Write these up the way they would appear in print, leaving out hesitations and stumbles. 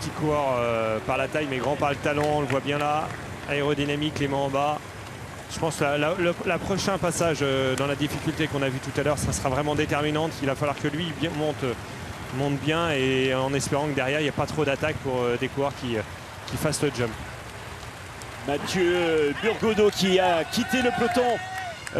petit coureur par la taille, mais grand par le talon, on le voit bien là. Aérodynamique, les mains en bas. Je pense que la prochain passage dans la difficulté qu'on a vu tout à l'heure, ça sera vraiment déterminante. Il va falloir que lui monte bien, et en espérant que derrière, il n'y a pas trop d'attaques pour des coureurs qui fassent le jump. Mathieu Burgodeau qui a quitté le peloton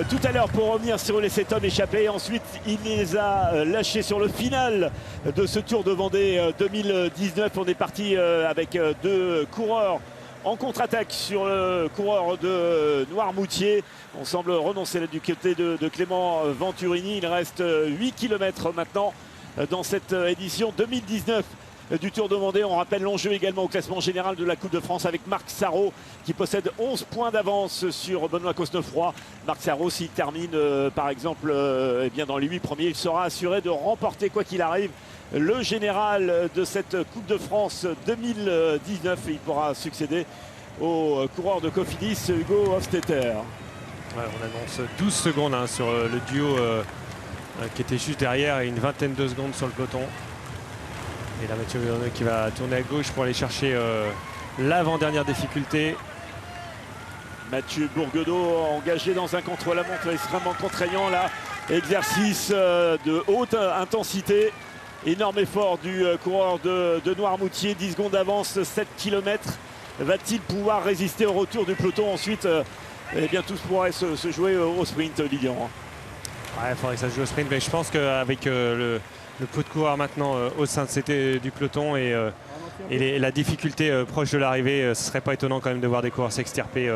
tout à l'heure pour revenir sur les 7 hommes échappés. Ensuite, il les a lâchés sur le final de ce Tour de Vendée 2019. On est parti avec 2 coureurs en contre-attaque sur le coureur de Noirmoutier. On semble renoncer là du côté de Clément Venturini. Il reste 8 km maintenant dans cette édition 2019 du Tour de Vendée. On rappelle l'enjeu également au classement général de la Coupe de France avec Marc Sarrault qui possède 11 points d'avance sur Benoît Cosnefroy. Marc Sarrault, s'il termine par exemple eh bien dans les 8 premiers, il sera assuré de remporter quoi qu'il arrive le général de cette Coupe de France 2019. Il pourra succéder au coureur de Cofidis, Hugo Hofstetter. Ouais, on annonce 12 secondes hein, sur le duo qui était juste derrière, et une vingtaine de secondes sur le peloton. Et là, Mathieu Burgodeau qui va tourner à gauche pour aller chercher l'avant-dernière difficulté. Mathieu Burgodeau engagé dans un contre-la-montre extrêmement contraignant là. Exercice de haute intensité. Énorme effort du coureur de Noirmoutier. 10 secondes d'avance, 7 km. Va-t-il pouvoir résister au retour du peloton ensuite? Eh bien, tout pourrait se jouer au sprint, Lilian. Ouais, il faudrait que ça se joue au sprint, mais je pense qu'avec le peu de coureurs maintenant au sein du peloton et la difficulté proche de l'arrivée, ce serait pas étonnant quand même de voir des coureurs s'extirper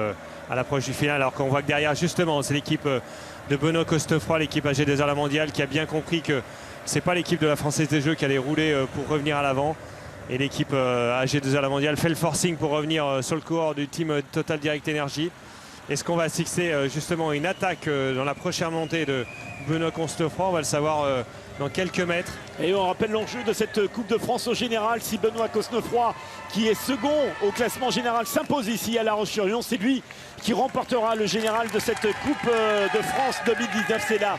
à l'approche du final, alors qu'on voit que derrière justement c'est l'équipe de Benoît Cosnefroy, l'équipe AG2R La Mondiale, qui a bien compris que c'est pas l'équipe de la Française des Jeux qui allait rouler pour revenir à l'avant, et l'équipe AG2R La Mondiale fait le forcing pour revenir sur le coureur du team Total Direct Energy. Est-ce qu'on va fixer justement une attaque dans la prochaine montée de Benoît Cosnefroy? On va le savoir dans quelques mètres. Et on rappelle l'enjeu de cette Coupe de France au général. Si Benoît Cosnefroy, qui est second au classement général, s'impose ici à La Roche-sur-Yon, c'est lui qui remportera le général de cette Coupe de France 2019. C'est la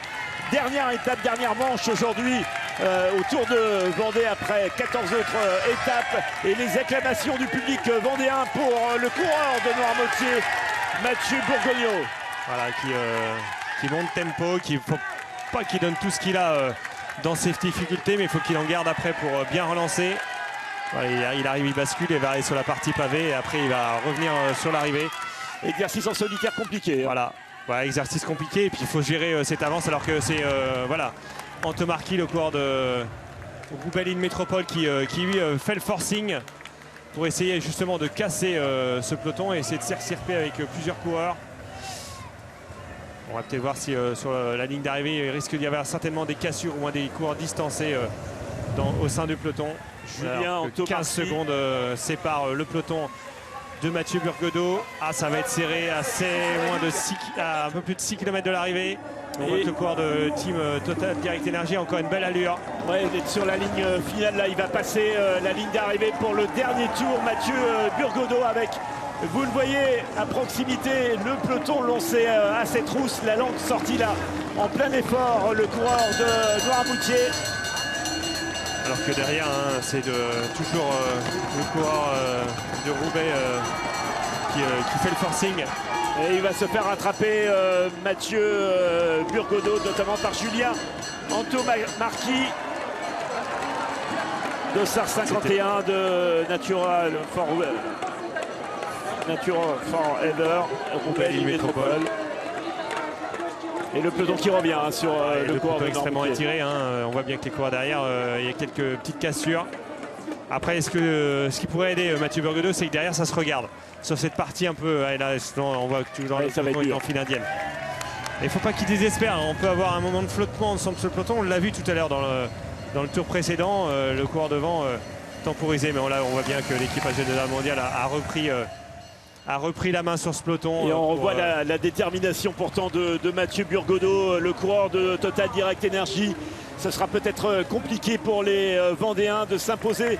dernière étape, dernière manche aujourd'hui au Tour de Vendée après 14 autres étapes. Et les acclamations du public vendéen pour le coureur de Noirmoutier, Mathieu Burgodeau. Voilà, qui monte tempo, qu'il ne faut pas qu'il donne tout ce qu'il a dans ses difficultés, mais il faut qu'il en garde après pour bien relancer. Voilà, il arrive, il bascule, il va aller sur la partie pavée, et après il va revenir sur l'arrivée. Exercice en solitaire compliqué. Voilà, ouais, exercice compliqué, et puis il faut gérer cette avance, alors que c'est voilà, Antomarchi, le coureur de Roubaix Métropole, qui lui fait le forcing pour essayer justement de casser ce peloton et essayer de s'extirper avec plusieurs coureurs. On va peut-être voir si sur la ligne d'arrivée, il risque d'y avoir certainement des cassures ou moins des coureurs distancés au sein du peloton. Julien, 15 secondes séparent le peloton de Mathieu Burgodeau. Ah, ça va être serré à un peu plus de 6 km de l'arrivée. On voit que le coureur de team Total Direct Energy a encore une belle allure. Ouais, il est sur la ligne finale là, il va passer la ligne d'arrivée pour le dernier tour. Mathieu Burgodeau avec, vous le voyez à proximité, le peloton lancé à ses trousses, la langue sortie là en plein effort, le coureur de Noirmoutier. Alors que derrière, hein, c'est toujours le coureur de Roubaix qui fait le forcing. Et il va se faire rattraper Mathieu Burgodeau, notamment par Julien Antomarchi. Dossard 51 de Natural Forever, Roubaix Métropole. Et le peloton qui revient hein, sur le coureur extrêmement étiré. Hein, on voit bien que les coureurs derrière, il y a quelques petites cassures. Après, ce qui pourrait aider Mathieu Burgodeau, c'est que derrière, ça se regarde. Sur cette partie un peu, et là, on voit que toujours en file indienne. Il ne faut pas qu'il désespère. On peut avoir un moment de flottement ensemble sur le peloton. On l'a vu tout à l'heure dans le tour précédent. Le coureur devant temporisé, mais on voit bien que l'équipe AG2R La Mondiale a repris la main sur ce peloton. Et on revoit la détermination pourtant de Mathieu Burgodeau, le coureur de Total Direct Energy. Ce sera peut-être compliqué pour les Vendéens de s'imposer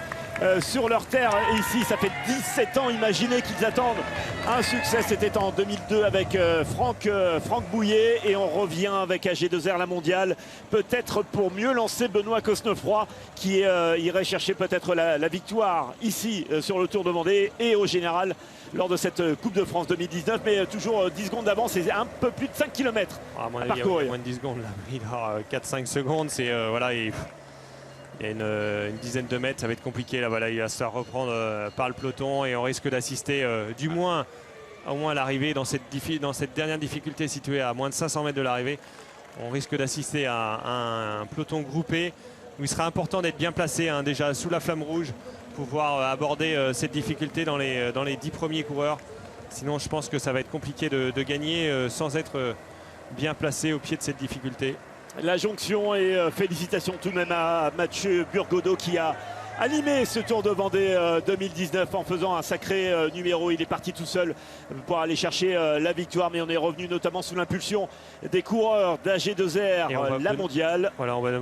sur leur terre. Et ici, ça fait 17 ans, imaginez qu'ils attendent un succès. C'était en 2002 avec Franck Bouillet. Et on revient avec AG2R la mondiale. Peut-être pour mieux lancer Benoît Cosnefroy qui irait chercher peut-être la victoire ici sur le Tour de Vendée et au général lors de cette Coupe de France 2019. Mais toujours 10 secondes d'avance et un peu plus de 5 km à parcourir. Moins de 10 secondes, là. Il a 4-5 secondes. C'est voilà, il y a une dizaine de mètres, ça va être compliqué. Là, voilà, il va se faire reprendre par le peloton et on risque d'assister au moins à l'arrivée dans cette dernière difficulté située à moins de 500 mètres de l'arrivée. On risque d'assister à un peloton groupé où il sera important d'être bien placé déjà sous la flamme rouge pour pouvoir aborder cette difficulté dans les 10 premiers coureurs. Sinon, je pense que ça va être compliqué de gagner sans être bien placé au pied de cette difficulté. La jonction et félicitations tout de même à Mathieu Burgodeau qui a animé ce Tour de Vendée 2019 en faisant un sacré numéro. Il est parti tout seul pour aller chercher la victoire, mais on est revenu notamment sous l'impulsion des coureurs d'AG2R, la mondiale. Voilà, on va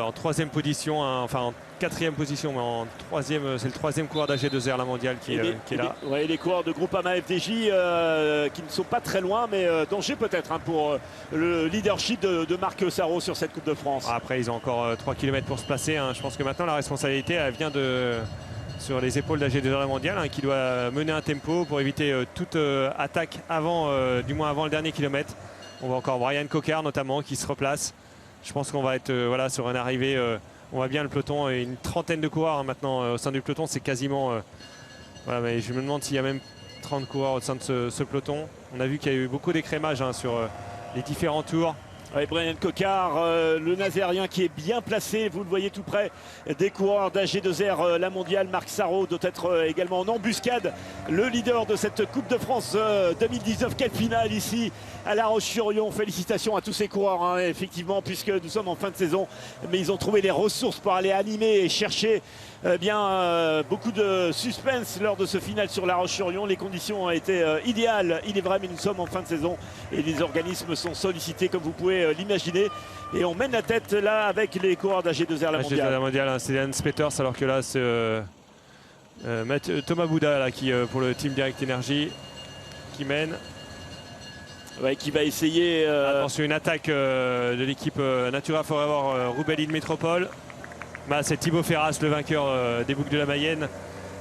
en troisième position, enfin en quatrième position, mais en troisième, c'est le troisième coureur d'AG2R, la mondiale qui est là. Ouais, les coureurs de Groupama FDJ qui ne sont pas très loin, mais danger peut-être pour le leadership de Marc Sarrault sur cette Coupe de France. Après, ils ont encore 3 km pour se placer. Je pense que maintenant, la responsabilité elle vient sur les épaules d'AG2R la mondiale qui doit mener un tempo pour éviter toute attaque du moins avant le dernier kilomètre. On voit encore Brian Coquard notamment qui se replace. Je pense qu'on va être sur une arrivée. On voit bien le peloton et une trentaine de coureurs maintenant au sein du peloton. C'est quasiment... voilà, mais je me demande s'il y a même 30 coureurs au sein de ce peloton. On a vu qu'il y a eu beaucoup d'écrémage sur les différents tours. Ouais, Brian Coquard, le Nazérien qui est bien placé, vous le voyez tout près des coureurs d'AG2R, la mondiale. Marc Sarrault doit être également en embuscade, le leader de cette Coupe de France 2019. Quelle finale ici à La Roche-sur-Yon. Félicitations à tous ces coureurs, effectivement, puisque nous sommes en fin de saison, mais ils ont trouvé les ressources pour aller animer et chercher beaucoup de suspense lors de ce final sur La Roche-sur-Yon. Les conditions ont été idéales, il est vrai, mais nous sommes en fin de saison et les organismes sont sollicités comme vous pouvez l'imaginer. Et on mène la tête là avec les coureurs d'AG2R la mondiale. C'est Hans Peters, alors que là c'est Thomas Bouda là, qui pour le team Direct Energy qui mène. Ouais, qui va essayer. Attention, une attaque de l'équipe Natura Forever Roubaix Métropole. Bah, c'est Thibaut Ferras, le vainqueur des boucles de la Mayenne,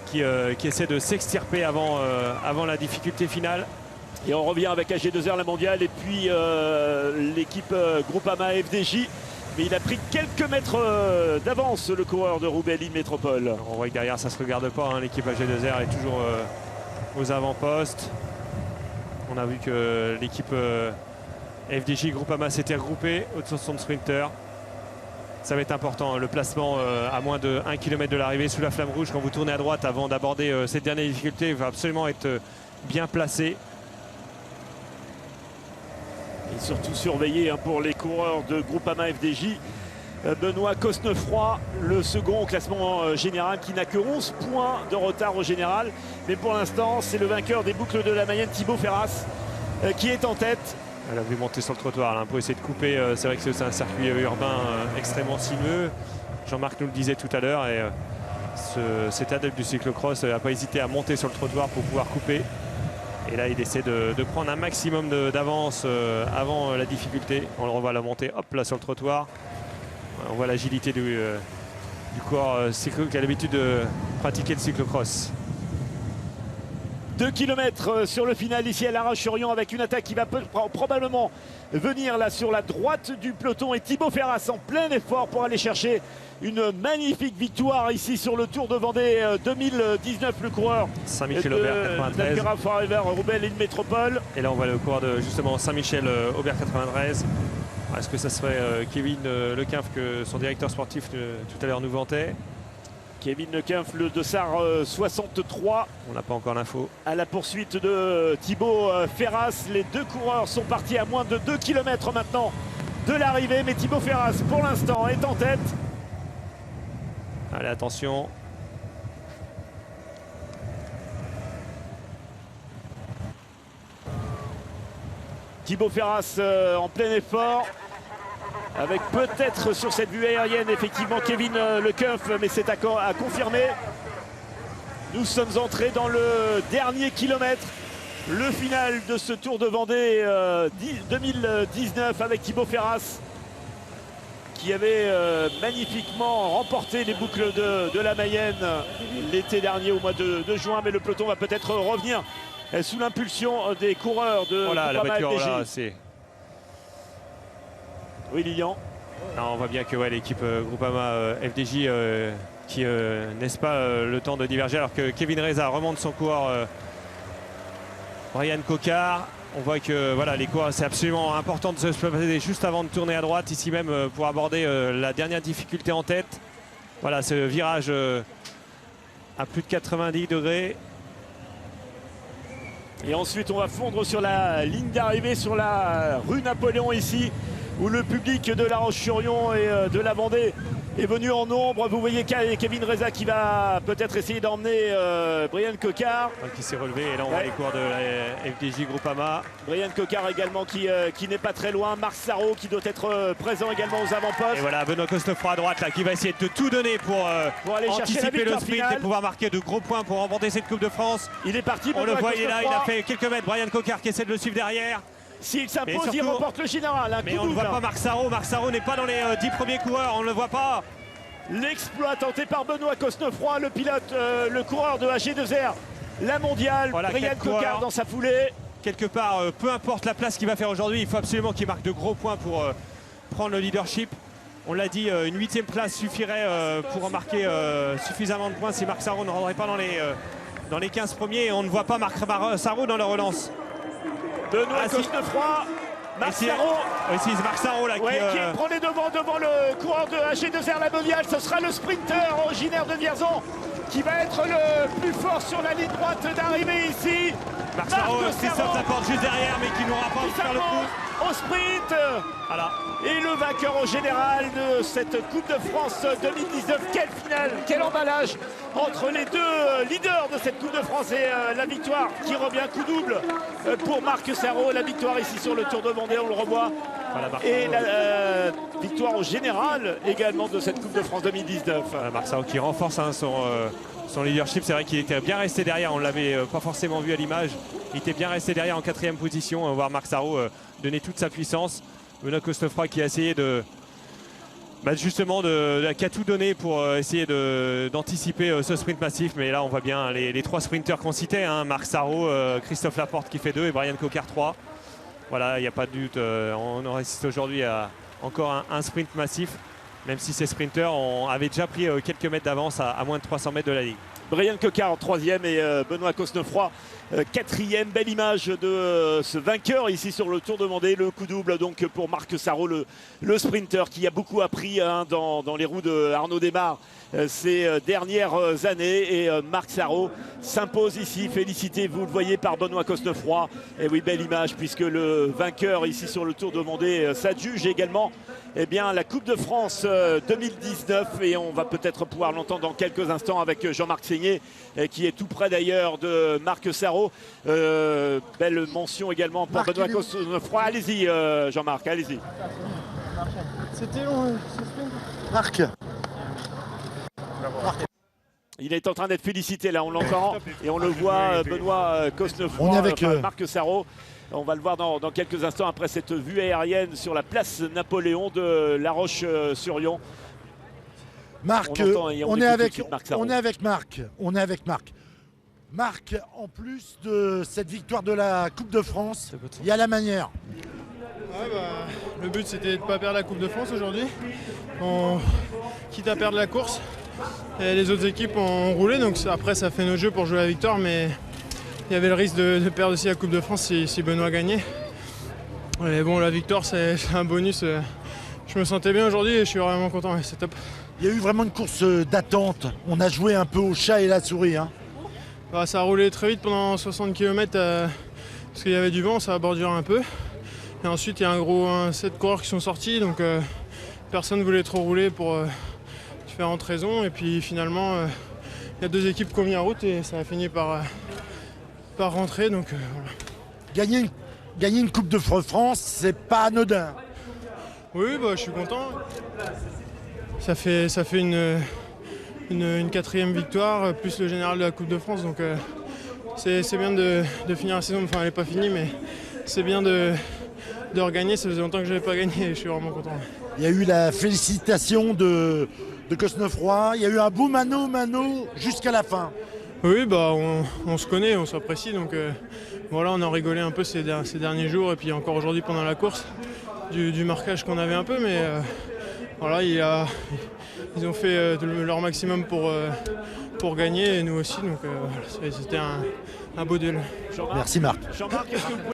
qui essaie de s'extirper avant la difficulté finale. Et on revient avec AG2R la mondiale et puis l'équipe Groupama FDJ. Mais il a pris quelques mètres d'avance, le coureur de Roubaix-Lille Métropole. Alors, on voit que derrière ça ne se regarde pas, l'équipe AG2R est toujours aux avant-postes. On a vu que l'équipe FDJ Groupama s'était regroupée au-dessus de son sprinter. Ça va être important, le placement à moins de 1 km de l'arrivée sous la flamme rouge. Quand vous tournez à droite avant d'aborder cette dernière difficulté, il va absolument être bien placé. Et surtout surveillé pour les coureurs de Groupama FDJ. Benoît Cosnefroy, le second au classement général, qui n'a que 11 points de retard au général. Mais pour l'instant, c'est le vainqueur des boucles de la Mayenne, Thibaut Ferras, qui est en tête. Elle a vu monter sur le trottoir pour essayer de couper. C'est vrai que c'est un circuit urbain extrêmement sinueux. Jean-Marc nous le disait tout à l'heure. Et cet adepte du cyclocross n'a pas hésité à monter sur le trottoir pour pouvoir couper. Et là, il essaie de prendre un maximum d'avance avant la difficulté. On le revoit la montée, hop là sur le trottoir. On voit l'agilité du coureur qui a l'habitude de pratiquer le cyclocross. 2 km sur le final ici à La Roche-sur-Yon avec une attaque qui va probablement venir là sur la droite du peloton. Et Thibaut Ferras en plein effort pour aller chercher une magnifique victoire ici sur le Tour de Vendée 2019. Le coureur Saint-Michel Aubert 93. Natura Forever Roubaix-Lille Métropole. Et là on voit le coureur de justement Saint-Michel Aubert 93. Est-ce que ça serait Kevin Lequinf que son directeur sportif tout à l'heure nous vantait? Kevin Lequinf, le Dossard 63. On n'a pas encore l'info. À la poursuite de Thibaut Ferras. Les deux coureurs sont partis à moins de 2 km maintenant de l'arrivée. Mais Thibaut Ferras, pour l'instant, est en tête. Allez, attention. Thibaut Ferras en plein effort. Avec peut-être sur cette vue aérienne effectivement Kevin Lequinf, mais c'est à confirmer. Nous sommes entrés dans le dernier kilomètre, le final de ce Tour de Vendée 2019 avec Thibaut Ferras qui avait magnifiquement remporté les boucles de la Mayenne l'été dernier au mois de juin. Mais le peloton va peut-être revenir sous l'impulsion des coureurs de voilà, Groupama la voiture, FDJ. là, c'est... Oui, Lilian. Non, on voit bien que l'équipe Groupama FDJ qui n'est pas le temps de diverger alors que Kevin Reza remonte son coureur Brian Cocard. On voit que voilà, les coureurs, c'est absolument important de se placer juste avant de tourner à droite ici même pour aborder la dernière difficulté en tête. Voilà, ce virage à plus de 90 degrés. Et ensuite on va fondre sur la ligne d'arrivée sur la rue Napoléon ici où le public de La Roche-sur-Yon et de la Vendée est venu en nombre. Vous voyez Kevin Reza qui va peut-être essayer d'emmener Brian Cocard. Qui s'est relevé et là on voit les coureurs de la FDJ Groupama. Brian Cocard également qui n'est pas très loin. Marc Sarrault qui doit être présent également aux avant-postes. Et voilà Benoît Cosnefroy à droite là qui va essayer de tout donner pour aller anticiper le sprint finale. et pouvoir marquer de gros points pour remporter cette Coupe de France. Il est parti. On le voit, il est là, il a fait quelques mètres. Brian Cocard qui essaie de le suivre derrière. S'il s'impose, il remporte le général. Mais on ne voit pas Marc Sarrault. Marc Sarrault n'est pas dans les 10 premiers coureurs, on ne le voit pas. L'exploit tenté par Benoît Cosnefroy, le pilote, le coureur de AG2R, la mondiale. Voilà, Brian Cocard dans sa foulée. Quelque part, peu importe la place qu'il va faire aujourd'hui, il faut absolument qu'il marque de gros points pour prendre le leadership. On l'a dit, une 8e place suffirait pour marquer suffisamment de points si Marc Sarrault ne rendrait pas dans les 15 premiers. Et on ne voit pas Marc Sarrault dans la relance. Benoît Cosnefroy, Marc Sarrault. C'est Marc Sarrault là qui prend les devant le coureur de AG2R la mondiale. Ce sera le sprinter originaire de Vierzon qui va être le plus fort sur la ligne droite d'arrivée ici. Marc Sarrault, Christophe Laporte juste derrière mais qui n'aura pas pu faire le coup. Au sprint. Voilà. Et le vainqueur au général de cette Coupe de France 2019. Quelle finale, quel emballage entre les deux leaders de cette Coupe de France et la victoire qui revient coup double pour Marc Sarrault. La victoire ici sur le Tour de Vendée, on le revoit. Voilà, et la victoire au général également de cette Coupe de France 2019. Marc Sarrault qui renforce son leadership. C'est vrai qu'il était bien resté derrière, on ne l'avait pas forcément vu à l'image. Il était bien resté derrière en 4e position. On va voir Marc Sarrault donner toute sa puissance. Benoît Cosnefroy qui a essayé justement qui a tout donné pour essayer d'anticiper ce sprint massif. Mais là on voit bien les 3 sprinteurs qu'on citait, hein, Marc Sarrault, Christophe Laporte qui fait 2 et Brian Cocard 3. Voilà, il n'y a pas de doute, on assiste aujourd'hui à encore un sprint massif, même si ces sprinteurs avaient déjà pris quelques mètres d'avance à moins de 300 mètres de la ligne. Brian Cocard en 3e et Benoît Cosnefroy 4e. Belle image de ce vainqueur ici sur le Tour de Vendée. Le coup double donc pour Marc Sarrault, le sprinter qui a beaucoup appris dans les roues de Arnaud Démare ces dernières années. Et Marc Sarrault s'impose ici. Félicité, vous le voyez, par Benoît Cosnefroy. Et oui, belle image puisque le vainqueur ici sur le Tour de Vendée s'adjuge également la Coupe de France 2019. Et on va peut-être pouvoir l'entendre dans quelques instants avec Jean-Marc Seigné qui est tout près d'ailleurs de Marc Sarrault. Belle mention également pour Benoît Cosnefroy. Allez-y Jean-Marc, allez-y. C'était long ce sprint. Marc. Il est en train d'être félicité là, on l'entend et on le voit, Benoît Cosnefroy, on est avec Marc Sarrault. On va le voir dans quelques instants après cette vue aérienne sur la place Napoléon de La Roche-sur-Yon. Marc, on est avec Marc. Marc, en plus de cette victoire de la Coupe de France, il y a la manière. Le but c'était de ne pas perdre la Coupe de France aujourd'hui. Quitte à perdre la course. Et les autres équipes ont roulé, donc après ça fait notre jeu pour jouer la victoire, mais il y avait le risque de perdre aussi la Coupe de France si Benoît gagnait. Mais bon, la victoire c'est un bonus. Je me sentais bien aujourd'hui et je suis vraiment content, c'est top. Il y a eu vraiment une course d'attente. On a joué un peu au chat et la souris. Ça a roulé très vite pendant 60 km parce qu'il y avait du vent, ça a borduré un peu. Et ensuite il y a un 7 coureurs qui sont sortis, donc personne ne voulait trop rouler pour différentes raisons. Et puis finalement il y a 2 équipes qui ont mis en route et ça a fini par rentrer. Donc, voilà. Gagner une Coupe de France, c'est pas anodin. Oui, je suis content. Ça fait une une 4e victoire, plus le général de la Coupe de France. Donc c'est bien de finir la saison, enfin elle n'est pas finie, mais c'est bien de regagner. Ça faisait longtemps que je n'avais pas gagné et je suis vraiment content. Il y a eu la félicitation de Cosnefroy, il y a eu un beau mano jusqu'à la fin. Oui, bah, on se connaît, on s'apprécie, donc voilà, on a rigolé un peu ces derniers jours et puis encore aujourd'hui pendant la course du marquage qu'on avait un peu, mais voilà, ils ont fait leur maximum pour gagner et nous aussi, donc c'était un beau duel. Merci Marc. Jean-Marc, est-ce que vous pouvez